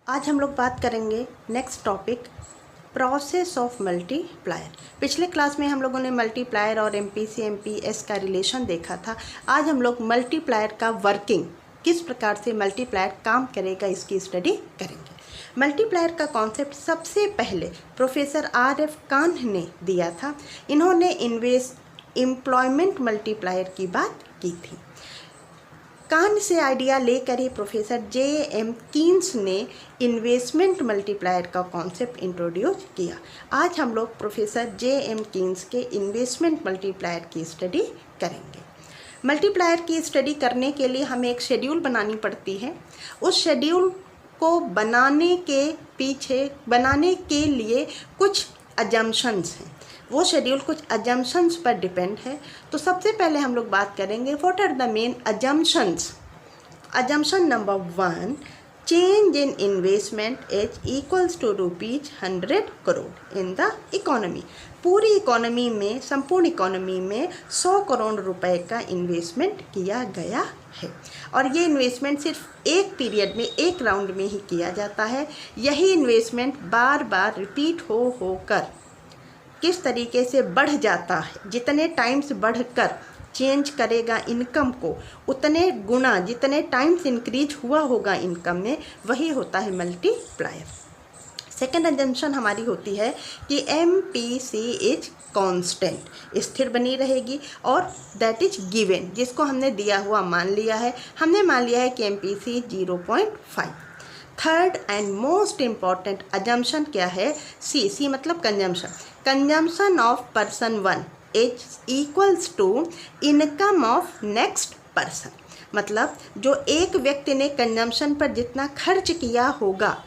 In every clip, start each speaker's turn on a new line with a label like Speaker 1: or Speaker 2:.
Speaker 1: आज हम लोग बात करेंगे next topic process of multiplier. पिछले क्लास में हम लोगों ने मल्टीप्लायर और एमपीसी एमपीएस का रिलेशन देखा था। आज हम लोग मल्टीप्लायर का वर्किंग, किस प्रकार से मल्टीप्लायर काम करेगा, इसकी स्टडी करेंगे। मल्टीप्लायर का कॉन्सेप्ट सबसे पहले प्रोफेसर आर.एफ. कान ने दिया था। इन्होंने एम्प्लॉयमेंट मल्टीप्लायर की बात की थी। कान से आइडिया लेकर ही प्रोफेसर जे.एम. कीन्स ने इन्वेस्टमेंट मल्टीप्लायर का कॉन्सेप्ट इंट्रोड्यूस किया। आज हम लोग प्रोफेसर जे.एम. कीन्स के इन्वेस्टमेंट मल्टीप्लायर की स्टडी करेंगे। मल्टीप्लायर की स्टडी करने के लिए हमें एक शेड्यूल बनानी पड़ती है। उस शेड्यूल को बनाने के लिए कुछ अजम्पशंस हैं। वो शेड्यूल कुछ अजम्पशंस पर डिपेंड है। तो सबसे पहले हम लोग बात करेंगे what are the main assumptions. Assumption number 1, change in investment is equals to ₹100 crore in the economy. पूरी इकोनॉमी में, संपूर्ण इकोनॉमी में 100 करोड़ रुपए का इन्वेस्टमेंट किया गया है। और ये इन्वेस्टमेंट सिर्फ एक पीरियड में, एक राउंड में ही किया जाता है। यही इन्वेस्टमेंट बार बार रिपीट होकर किस तरीके से बढ़ जाता है, जितने टाइम्स बढ़कर चेंज करेगा इनकम को, उतने गुना जितने टाइम्स इंक्रीज हुआ होगा इनकम में, वही होता है मल्टीप्लायर। सेकेंड अजम्पशन हमारी होती है कि एमपीसी इज कांस्टेंट, स्थिर बनी रहेगी, और दैट इज गिवन, जिसको हमने दिया हुआ मान लिया है। हमने मान लिया है कि MPC 0.5। Third and most important assumption क्या है? सी मतलब consumption. Consumption of person 1 is equals to income of next person. मतलब जो एक व्यक्ति ने कंजम्पशन पर जितना खर्च किया होगा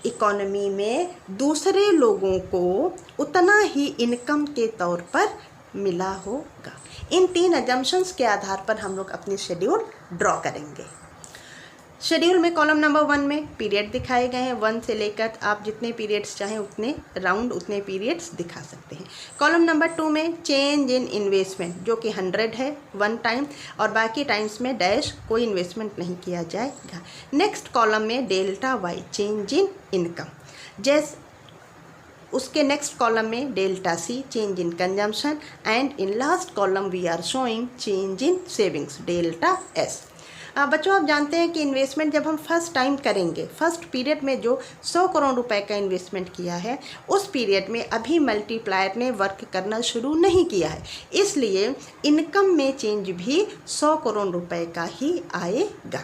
Speaker 1: इकोनॉमी में, दूसरे लोगों को उतना ही इनकम के तौर पर मिला होगा। इन 3 अजम्पशंस के आधार पर हम लोग अपनी शेड्यूल ड्रॉ करेंगे। शेड्यूल में कॉलम नंबर 1 में पीरियड दिखाए गए हैं। 1 से लेकर आप जितने पीरियड्स चाहें उतने राउंड, उतने पीरियड्स दिखा सकते हैं। कॉलम नंबर 2 में चेंज इन इन्वेस्टमेंट, जो कि 100 है 1 टाइम, और बाकी टाइम्स में डैश कोई इन्वेस्टमेंट नहीं किया जाएगा। नेक्स्ट कॉलम में delta Y, change in income. जैसे उसके नेक्स्ट कॉलम में delta C, change in consumption, and in last column we are showing change in savings, delta S. बच्चों, आप जानते हैं कि इन्वेस्टमेंट जब हम फर्स्ट टाइम करेंगे, फर्स्ट पीरियड में जो 100 करोड़ रुपए का इन्वेस्टमेंट किया है, उस पीरियड में अभी मल्टीप्लायर ने वर्क करना शुरू नहीं किया है। इसलिए इनकम में चेंज भी 100 करोड़ रुपए का ही आएगा।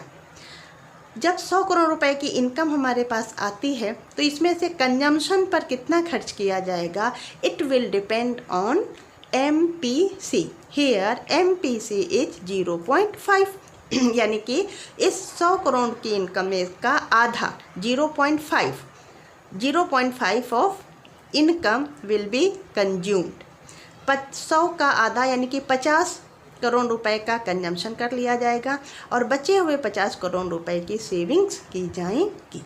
Speaker 1: जब 100 करोड़ रुपए की इनकम हमारे पास आती है, तो इसमें से कंजम्पशन पर कितना खर्च किया जाएगा, it will depend on MPC. Here MPC is 0.5, यानी कि इस 100 करोड़ की इनकम में का आधा 0.5 of income will be consumed. 100 का आधा यानी कि 50 करोड़ रुपए का कंजम्पशन कर लिया जाएगा, और बचे हुए 50 करोड़ रुपए की सेविंग्स की जाएंगी।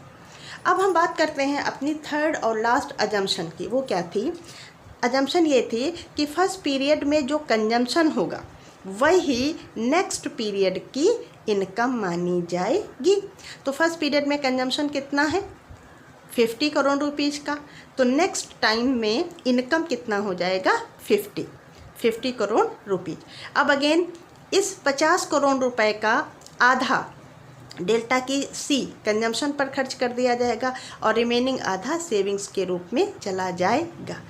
Speaker 1: अब हम बात करते हैं अपनी थर्ड और लास्ट अजम्पशन की। वो क्या थी? अजम्पशन ये थी कि फर्स्ट पीरियड में जो कंजम्पशन होगा वही नेक्स्ट पीरियड की इनकम मानी जाएगी। तो फर्स्ट पीरियड में कंजम्पशन कितना है? 50 करोड़ रुपीज़ का। तो नेक्स्ट टाइम में इनकम कितना हो जाएगा? 50 करोड़ रुपीज़। अब अगेन इस 50 करोड़ रुपए का आधा डेल्टा की सी कंजम्पशन पर खर्च कर दिया जाएगा, और रिमेनिंग आधा सेविंग्स के रूप में चला जाएगा।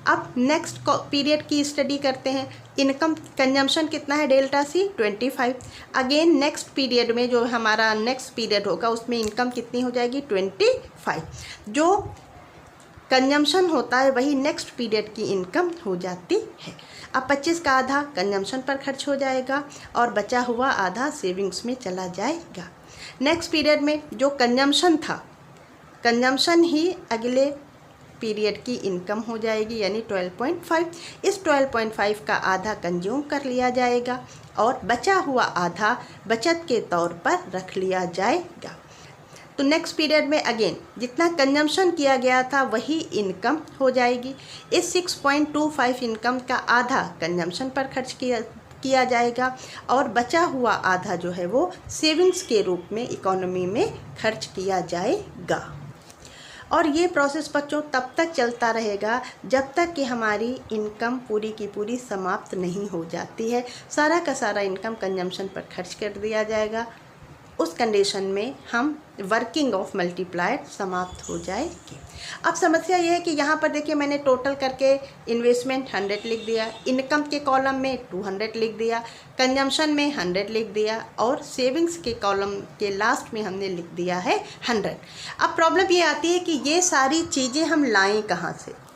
Speaker 1: अब नेक्स्ट पीरियड की स्टडी करते हैं। इनकम कंजम्पशन कितना है? Delta C 25। Again next period में जो हमारा नेक्स्ट पीरियड होगा उसमें इनकम कितनी हो जाएगी? 25। जो कंजम्पशन होता है वही नेक्स्ट पीरियड की इनकम हो जाती है। अब 25 का आधा कंजम्पशन पर खर्च हो जाएगा, और बचा हुआ आधा सेविंग्स में चला जाएगा। नेक्स्ट पीरियड में जो कंजम्पशन था, कंजम्पशन ही अगले पीरियड की इनकम हो जाएगी, यानी 12.5। इस 12.5 का आधा कंज्यूम कर लिया जाएगा, और बचा हुआ आधा बचत के तौर पर रख लिया जाएगा। तो नेक्स्ट पीरियड में अगेन जितना कंजम्पशन किया गया था वही इनकम हो जाएगी। इस 6.25 इनकम का आधा कंजम्पशन पर खर्च किया जाएगा और बचा हुआ आधा जो है वो सेविंग्स के रूप में इकोनॉमी में खर्च किया जाएगा। और ये प्रोसेस बच्चों तब तक चलता रहेगा जब तक कि हमारी इनकम पूरी की पूरी समाप्त नहीं हो जाती है। सारा का सारा इनकम कंजम्पशन पर खर्च कर दिया जाएगा। उस कंडीशन में हम वर्किंग ऑफ मल्टीप्लायर समाप्त हो जाएगी। अब समस्या यह है कि यहाँ पर देखिए मैंने टोटल करके इन्वेस्टमेंट 100 लिख दिया, इनकम के कॉलम में 200 लिख दिया, कंजम्पशन में 100 लिख दिया और सेविंग्स के कॉलम के लास्ट में हमने लिख दिया है 100। अब प्रॉब्लम ये आती है कि ये सारी चीज़ें हम लाएँ कहाँ से।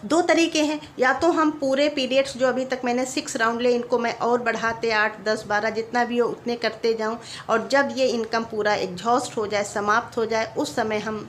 Speaker 1: दो तरीके हैं, या तो हम पूरे पीरियड्स जो अभी तक मैंने 6 राउंड लिए इनको मैं और बढ़ाते 8, 10, 12 जितना भी हो उतने करते जाऊं और जब ये इनकम पूरा एग्जॉस्ट हो जाए, समाप्त हो जाए, उस समय हम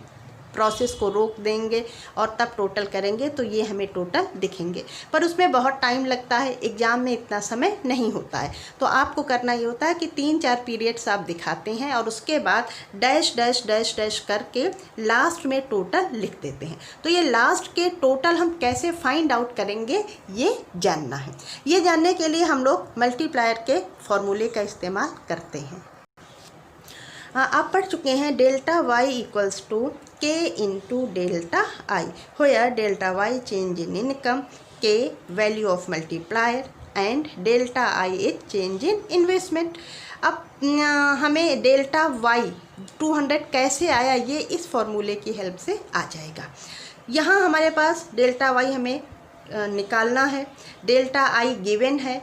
Speaker 1: प्रोसेस को रोक देंगे और तब टोटल करेंगे तो ये हमें टोटल दिखेंगे। पर उसमें बहुत टाइम लगता है, एग्ज़ाम में इतना समय नहीं होता है। तो आपको करना ये होता है कि 3-4 पीरियड्स आप दिखाते हैं और उसके बाद डैश डैश डैश डैश करके लास्ट में टोटल लिख देते हैं। तो ये लास्ट के टोटल हम कैसे फाइंड आउट करेंगे ये जानना है। ये जानने के लिए हम लोग मल्टीप्लायर के फॉर्मूले का इस्तेमाल करते हैं। आप पढ़ चुके हैं delta Y equals to K into delta I, where delta Y change in income, K value of multiplier and delta I is change in investment. अब हमें डेल्टा वाई 200 कैसे आया ये इस फॉर्मूले की हेल्प से आ जाएगा। यहाँ हमारे पास डेल्टा वाई हमें निकालना है। डेल्टा आई गिवन है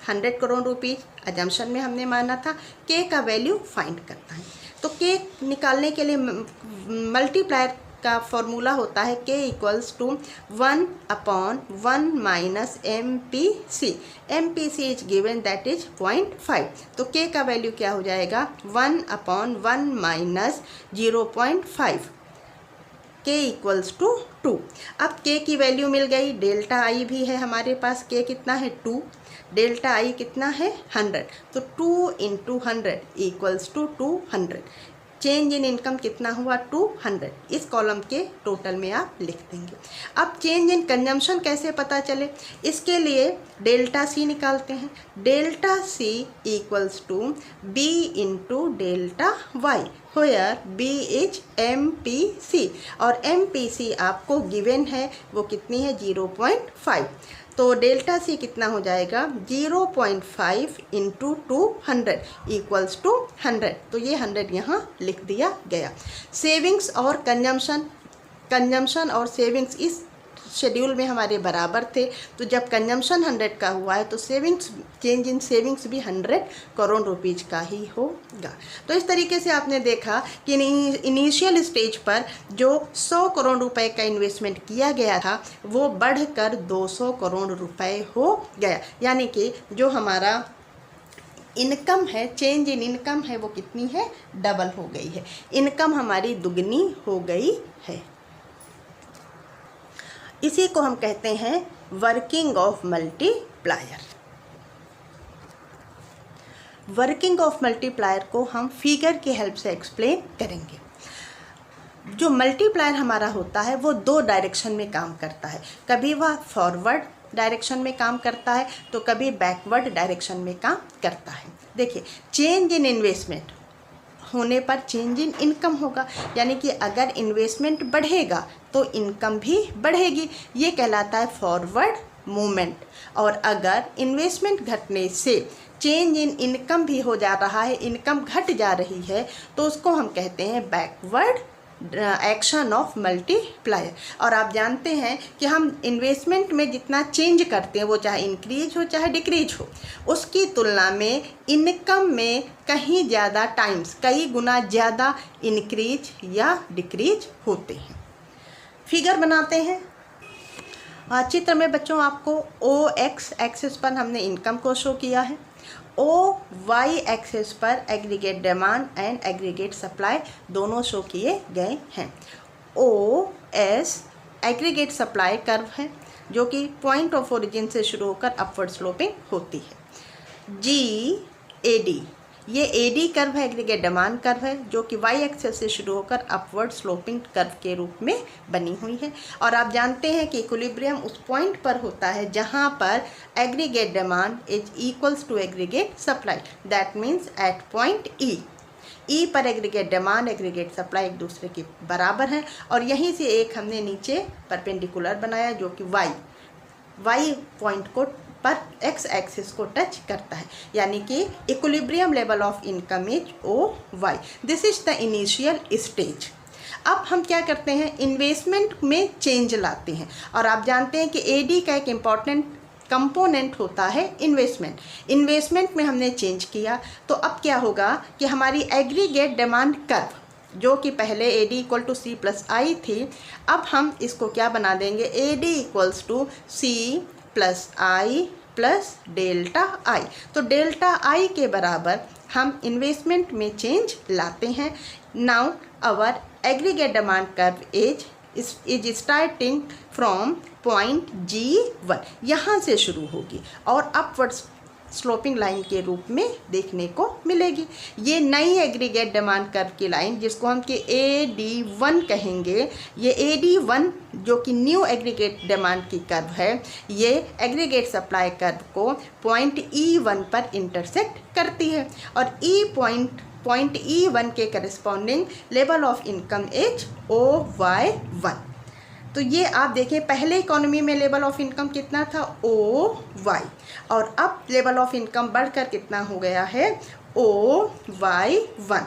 Speaker 1: 100 करोड़ रुपीज़ अजम्पशन में हमने माना था। के का वैल्यू फाइंड करना है तो के निकालने के लिए मल्टीप्लायर का फॉर्मूला होता है K equals to 1/1 minus MPC। MPC is given that is 0.5। तो के का वैल्यू क्या हो जाएगा 1/1 माइनस 0.5, के इक्वल्स टू 2। अब के की वैल्यू मिल गई, डेल्टा आई भी है हमारे पास, के कितना है 2, डेल्टा आई कितना है 100, तो 2 into 100 equals to 200। Change in income कितना हुआ 200, इस कॉलम के टोटल में आप लिख देंगे। अब चेंज इन कंजम्पशन कैसे पता चले, इसके लिए डेल्टा सी निकालते हैं। Delta C equals to B into delta Y, where B is MPC और MPC आपको गिवन है वो कितनी है 0.5। तो डेल्टा सी कितना हो जाएगा 0.5 इंटू 200 इक्वल्स टू 100। तो ये 100 यहाँ लिख दिया गया। सेविंग्स और कंजम्पशन और सेविंग्स इस शेड्यूल में हमारे बराबर थे। तो जब कंजम्पशन 100 का हुआ है तो सेविंग्स, चेंज इन सेविंग्स भी 100 करोड़ रुपीज़ का ही होगा। तो इस तरीके से आपने देखा कि इनिशियल स्टेज पर जो 100 करोड़ रुपए का इन्वेस्टमेंट किया गया था वो बढ़कर 200 करोड़ रुपए हो गया। यानी कि जो हमारा इनकम है, चेंज इन इनकम है, वो कितनी है, डबल हो गई है। इनकम हमारी दुगनी हो गई है। इसी को हम कहते हैं working of multiplier. Working of multiplier को हम फिगर की हेल्प से एक्सप्लेन करेंगे। जो मल्टीप्लायर हमारा होता है वो 2 डायरेक्शन में काम करता है। कभी वह फॉरवर्ड डायरेक्शन में काम करता है तो कभी बैकवर्ड डायरेक्शन में काम करता है। देखिए, चेंज इन इन्वेस्टमेंट होने पर चेंज इन इनकम होगा, यानी कि अगर इन्वेस्टमेंट बढ़ेगा तो इनकम भी बढ़ेगी, ये कहलाता है फॉरवर्ड मूवमेंट। और अगर इन्वेस्टमेंट घटने से चेंज इन इनकम भी हो जा रहा है, इनकम घट जा रही है, तो उसको हम कहते हैं बैकवर्ड एक्शन ऑफ मल्टीप्लायर। और आप जानते हैं कि हम इन्वेस्टमेंट में जितना चेंज करते हैं वो चाहे इंक्रीज हो चाहे डिक्रीज हो, उसकी तुलना में इनकम में कहीं ज़्यादा टाइम्स, कई गुना ज़्यादा इंक्रीज या डिक्रीज होते हैं। फिगर बनाते हैं। चित्र में बच्चों आपको OX एक्सिस पर हमने इनकम को शो किया है, OY एक्सिस पर aggregate demand and aggregate supply दोनों शो किए गए हैं। OS एग्रीगेट सप्लाई कर्व है जो कि पॉइंट ऑफ ओरिजिन से शुरू होकर अपवर्ड स्लोपिंग होती है। GAD ये एडी कर्व है, एग्रीगेट डिमांड कर्व है, जो कि वाई एक्सेस से शुरू होकर अपवर्ड स्लोपिंग कर्व के रूप में बनी हुई है। और आप जानते हैं कि इक्विलिब्रियम उस पॉइंट पर होता है जहां पर aggregate demand is equals to aggregate supply, that means at point E पर एग्रीगेट डिमांड एग्रीगेट सप्लाई एक दूसरे के बराबर हैं, और यहीं से एक हमने नीचे परपेंडिकुलर बनाया जो कि वाई पॉइंट को पर एक्स एक्सिस को टच करता है, यानी कि equilibrium level of income is OY। This is the initial stage. अब हम क्या करते हैं, इन्वेस्टमेंट में चेंज लाते हैं, और आप जानते हैं कि AD का एक इम्पॉर्टेंट कंपोनेंट होता है इन्वेस्टमेंट में हमने चेंज किया, तो अब क्या होगा कि हमारी एग्रीगेट डिमांड कर्व जो कि पहले AD equal to C plus I थी, अब हम इसको क्या बना देंगे, AD equals to C plus I plus delta I। तो डेल्टा I के बराबर हम इन्वेस्टमेंट में चेंज लाते हैं। Now our aggregate demand curve is starting from point G1, यहाँ से शुरू होगी और अपवर्ड स्लोपिंग लाइन के रूप में देखने को मिलेगी। ये नई एग्रीगेट डिमांड कर्व की लाइन जिसको हम कि AD1 कहेंगे, ये AD1 जो कि न्यू एग्रीगेट डिमांड की कर्व है, ये एग्रीगेट सप्लाई कर्व को पॉइंट E1 पर इंटरसेक्ट करती है, और पॉइंट E1 के corresponding level of income is OY1। तो ये आप देखें, पहले इकोनॉमी में लेवल ऑफ इनकम कितना था, OY, और अब लेवल ऑफ इनकम बढ़कर कितना हो गया है, OY1।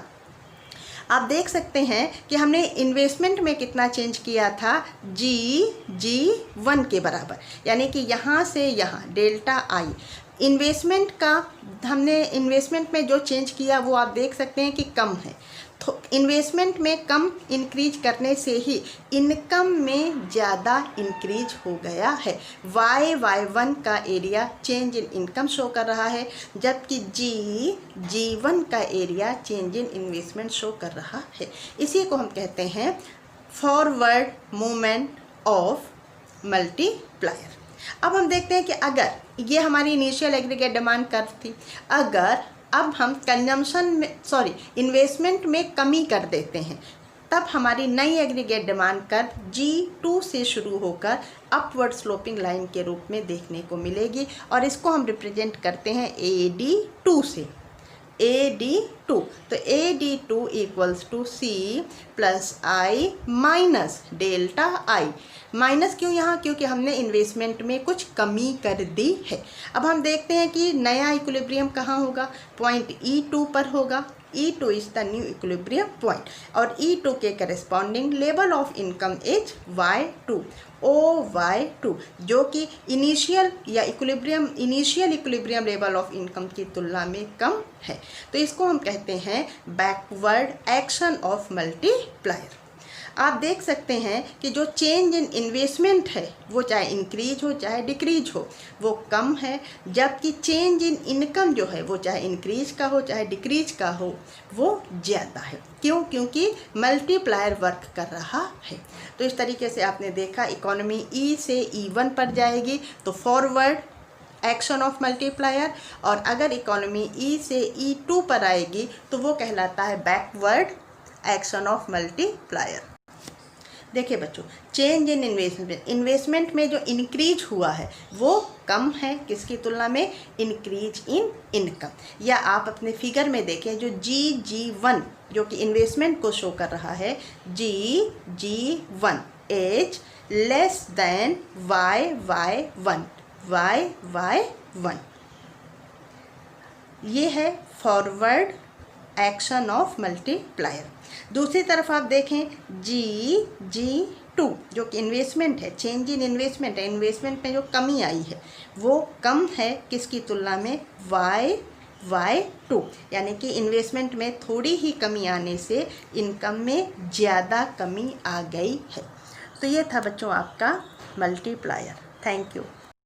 Speaker 1: आप देख सकते हैं कि हमने इन्वेस्टमेंट में कितना चेंज किया था, G1 के बराबर, यानी कि यहाँ से यहाँ डेल्टा I इन्वेस्टमेंट का हमने इन्वेस्टमेंट में जो चेंज किया वो आप देख सकते हैं कि कम है। तो इन्वेस्टमेंट में कम इंक्रीज करने से ही इनकम में ज़्यादा इंक्रीज हो गया है। Y1 का area change in income show कर रहा है, जबकि G1 का area change in investment show कर रहा है। इसी को हम कहते हैं फॉरवर्ड मूवमेंट ऑफ मल्टीप्लायर। अब हम देखते हैं कि अगर ये हमारी इनिशियल एग्रीगेट डिमांड कर्व थी, अगर अब हम इन्वेस्टमेंट में कमी कर देते हैं, तब हमारी नई एग्रीगेट डिमांड कर्व G2 से शुरू होकर अपवर्ड स्लोपिंग लाइन के रूप में देखने को मिलेगी, और इसको हम रिप्रेजेंट करते हैं AD2 से, AD2। तो AD2 equals to C plus I minus delta I। Minus क्यों यहाँ, क्योंकि हमने इन्वेस्टमेंट में कुछ कमी कर दी है। अब हम देखते हैं कि नया इक्विलिब्रियम कहाँ होगा, पॉइंट E2 पर होगा। E2 is the new equilibrium point, और E2 के corresponding level of income is Y2, OY2, जो कि initial equilibrium level of income की तुलना में कम है। तो इसको हम कहते हैं बैकवर्ड एक्शन ऑफ मल्टीप्लायर। आप देख सकते हैं कि जो चेंज इन इन्वेस्टमेंट है वो चाहे इंक्रीज हो चाहे डिक्रीज हो वो कम है, जबकि चेंज इन इनकम जो है वो चाहे इंक्रीज का हो चाहे डिक्रीज का हो वो ज़्यादा है। क्यों, क्योंकि मल्टीप्लायर वर्क कर रहा है। तो इस तरीके से आपने देखा इकोनॉमी E से E1 पर जाएगी तो फॉरवर्ड एक्शन ऑफ मल्टीप्लायर, और अगर इकोनॉमी E से E2 पर आएगी तो वो कहलाता है बैकवर्ड एक्शन ऑफ मल्टीप्लायर। देखिए बच्चों, चेंज इन इन्वेस्टमेंट में जो इंक्रीज हुआ है वो कम है किसकी तुलना में, इंक्रीज इन इनकम। या आप अपने फिगर में देखें जो G1 जो कि इन्वेस्टमेंट को शो कर रहा है, G1 is less than Y1। ये है फॉरवर्ड एक्शन ऑफ मल्टीप्लायर। दूसरी तरफ आप देखें G2 जो कि इन्वेस्टमेंट है, चेंज इन इन्वेस्टमेंट है, इन्वेस्टमेंट में जो कमी आई है वो कम है किसकी तुलना में, Y2, यानी कि इन्वेस्टमेंट में थोड़ी ही कमी आने से इनकम में ज़्यादा कमी आ गई है। तो ये था बच्चों आपका मल्टीप्लायर। Thank you.